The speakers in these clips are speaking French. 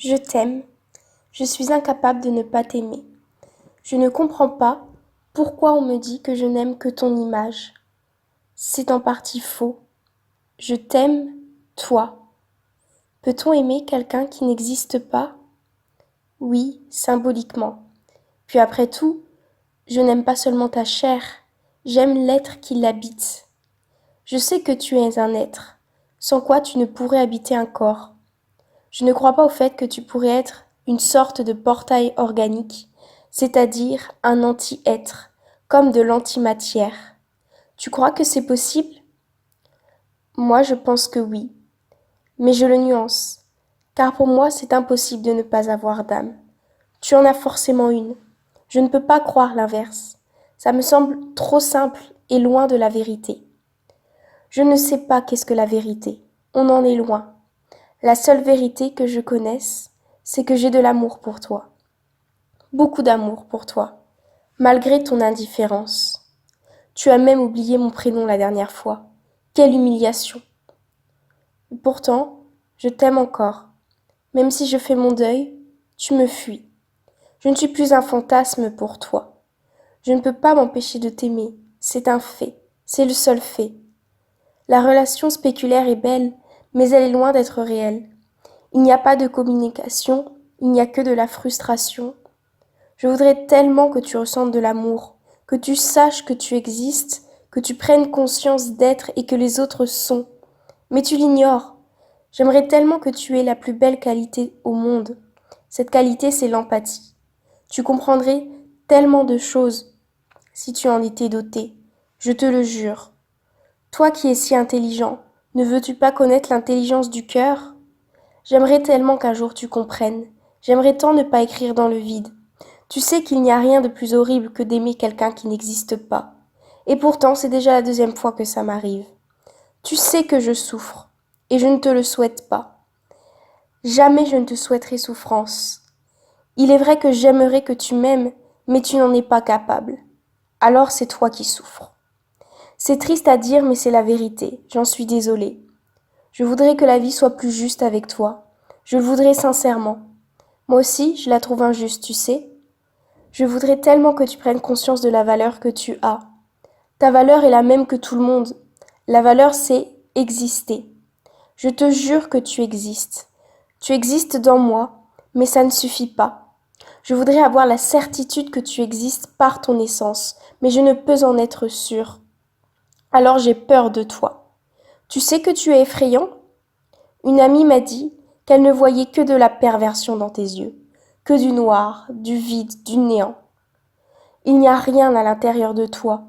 Je t'aime. Je suis incapable de ne pas t'aimer. Je ne comprends pas pourquoi on me dit que je n'aime que ton image. C'est en partie faux. Je t'aime, toi. Peut-on aimer quelqu'un qui n'existe pas? Oui, symboliquement. Puis après tout, je n'aime pas seulement ta chair, j'aime l'être qui l'habite. Je sais que tu es un être, sans quoi tu ne pourrais habiter un corps. Je ne crois pas au fait que tu pourrais être une sorte de portail organique, c'est-à-dire un anti-être, comme de l'antimatière. Tu crois que c'est possible? Moi, je pense que oui, mais je le nuance, car pour moi, c'est impossible de ne pas avoir d'âme. Tu en as forcément une. Je ne peux pas croire l'inverse. Ça me semble trop simple et loin de la vérité. Je ne sais pas qu'est-ce que la vérité. On en est loin. La seule vérité que je connaisse, c'est que j'ai de l'amour pour toi. Beaucoup d'amour pour toi, malgré ton indifférence. Tu as même oublié mon prénom la dernière fois. Quelle humiliation. Pourtant, je t'aime encore. Même si je fais mon deuil, tu me fuis. Je ne suis plus un fantasme pour toi. Je ne peux pas m'empêcher de t'aimer. C'est un fait. C'est le seul fait. La relation spéculaire est belle, mais elle est loin d'être réelle. Il n'y a pas de communication, il n'y a que de la frustration. Je voudrais tellement que tu ressentes de l'amour, que tu saches que tu existes, que tu prennes conscience d'être et que les autres sont. Mais tu l'ignores. J'aimerais tellement que tu aies la plus belle qualité au monde. Cette qualité, c'est l'empathie. Tu comprendrais tellement de choses si tu en étais doté. Je te le jure. Toi qui es si intelligent, ne veux-tu pas connaître l'intelligence du cœur? J'aimerais tellement qu'un jour tu comprennes. J'aimerais tant ne pas écrire dans le vide. Tu sais qu'il n'y a rien de plus horrible que d'aimer quelqu'un qui n'existe pas. Et pourtant, c'est déjà la deuxième fois que ça m'arrive. Tu sais que je souffre, et je ne te le souhaite pas. Jamais je ne te souhaiterai souffrance. Il est vrai que j'aimerais que tu m'aimes, mais tu n'en es pas capable. Alors c'est toi qui souffres. C'est triste à dire, mais c'est la vérité. J'en suis désolée. Je voudrais que la vie soit plus juste avec toi. Je le voudrais sincèrement. Moi aussi, je la trouve injuste, tu sais. Je voudrais tellement que tu prennes conscience de la valeur que tu as. Ta valeur est la même que tout le monde. La valeur, c'est exister. Je te jure que tu existes. Tu existes dans moi, mais ça ne suffit pas. Je voudrais avoir la certitude que tu existes par ton essence, mais je ne peux en être sûre. Alors j'ai peur de toi. Tu sais que tu es effrayant? Une amie m'a dit qu'elle ne voyait que de la perversion dans tes yeux, que du noir, du vide, du néant. Il n'y a rien à l'intérieur de toi.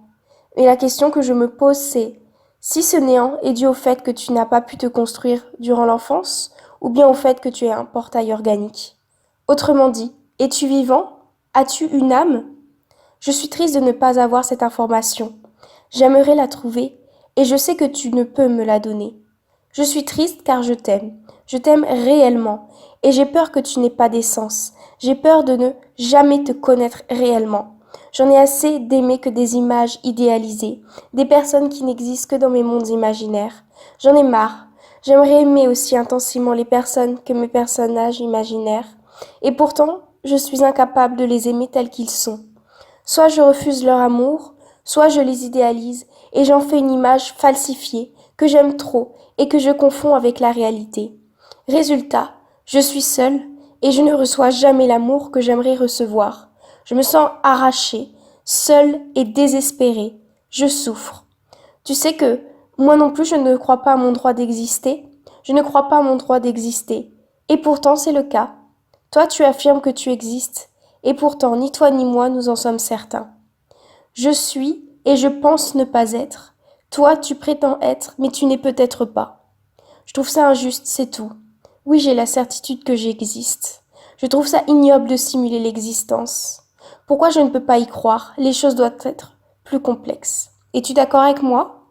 Et la question que je me pose, c'est si ce néant est dû au fait que tu n'as pas pu te construire durant l'enfance, ou bien au fait que tu es un portail organique. Autrement dit, es-tu vivant? As-tu une âme? Je suis triste de ne pas avoir cette information. J'aimerais la trouver, et je sais que tu ne peux me la donner. Je suis triste car je t'aime. Je t'aime réellement, et j'ai peur que tu n'aies pas d'essence. J'ai peur de ne jamais te connaître réellement. J'en ai assez d'aimer que des images idéalisées, des personnes qui n'existent que dans mes mondes imaginaires. J'en ai marre. J'aimerais aimer aussi intensément les personnes que mes personnages imaginaires. Et pourtant, je suis incapable de les aimer tels qu'ils sont. Soit je refuse leur amour, soit je les idéalise et j'en fais une image falsifiée que j'aime trop et que je confonds avec la réalité. Résultat, je suis seule et je ne reçois jamais l'amour que j'aimerais recevoir. Je me sens arrachée, seule et désespérée. Je souffre. Tu sais que moi non plus je ne crois pas à mon droit d'exister. Je ne crois pas à mon droit d'exister. Et pourtant c'est le cas. Toi tu affirmes que tu existes. Et pourtant ni toi ni moi nous en sommes certains. Je suis et je pense ne pas être. Toi tu prétends être mais tu n'es peut-être pas. Je trouve ça injuste, c'est tout. Oui, j'ai la certitude que j'existe. Je trouve ça ignoble de simuler l'existence. Pourquoi je ne peux pas y croire? Les choses doivent être plus complexes. Es-tu d'accord avec moi?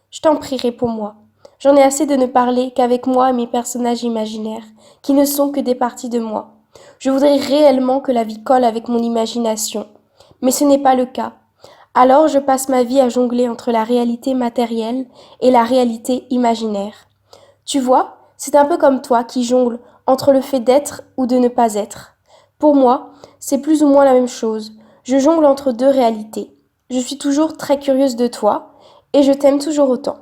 Je t'en prie, réponds-moi. J'en ai assez de ne parler qu'avec moi et mes personnages imaginaires, qui ne sont que des parties de moi. Je voudrais réellement que la vie colle avec mon imagination, mais ce n'est pas le cas. Alors je passe ma vie à jongler entre la réalité matérielle et la réalité imaginaire. Tu vois, c'est un peu comme toi qui jongle entre le fait d'être ou de ne pas être. Pour moi, c'est plus ou moins la même chose. Je jongle entre deux réalités. Je suis toujours très curieuse de toi et je t'aime toujours autant.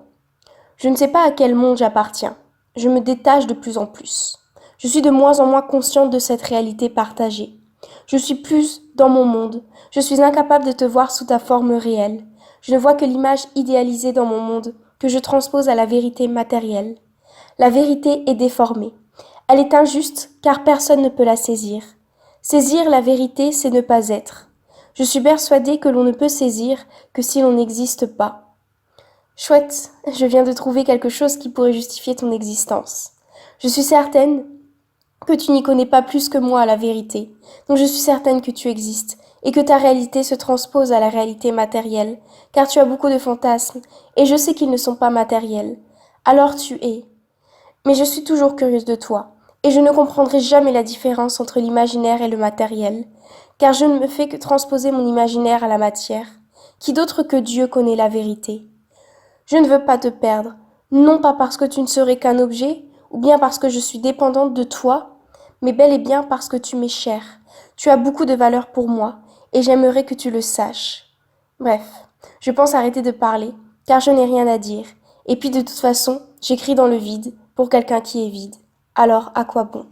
Je ne sais pas à quel monde j'appartiens. Je me détache de plus en plus. Je suis de moins en moins consciente de cette réalité partagée. Je suis plus dans mon monde. Je suis incapable de te voir sous ta forme réelle. Je ne vois que l'image idéalisée dans mon monde que je transpose à la vérité matérielle. La vérité est déformée. Elle est injuste car personne ne peut la saisir. Saisir la vérité, c'est ne pas être. Je suis persuadée que l'on ne peut saisir que si l'on n'existe pas. Chouette, je viens de trouver quelque chose qui pourrait justifier ton existence. Je suis certaine que tu n'y connais pas plus que moi la vérité, donc je suis certaine que tu existes, et que ta réalité se transpose à la réalité matérielle, car tu as beaucoup de fantasmes, et je sais qu'ils ne sont pas matériels. Alors tu es. Mais je suis toujours curieuse de toi, et je ne comprendrai jamais la différence entre l'imaginaire et le matériel, car je ne me fais que transposer mon imaginaire à la matière. Qui d'autre que Dieu connaît la vérité? Je ne veux pas te perdre, non pas parce que tu ne serais qu'un objet, ou bien parce que je suis dépendante de toi, mais bel et bien parce que tu m'es cher. Tu as beaucoup de valeur pour moi, et j'aimerais que tu le saches. Bref, je pense arrêter de parler, car je n'ai rien à dire, et puis de toute façon, j'écris dans le vide, pour quelqu'un qui est vide. Alors à quoi bon?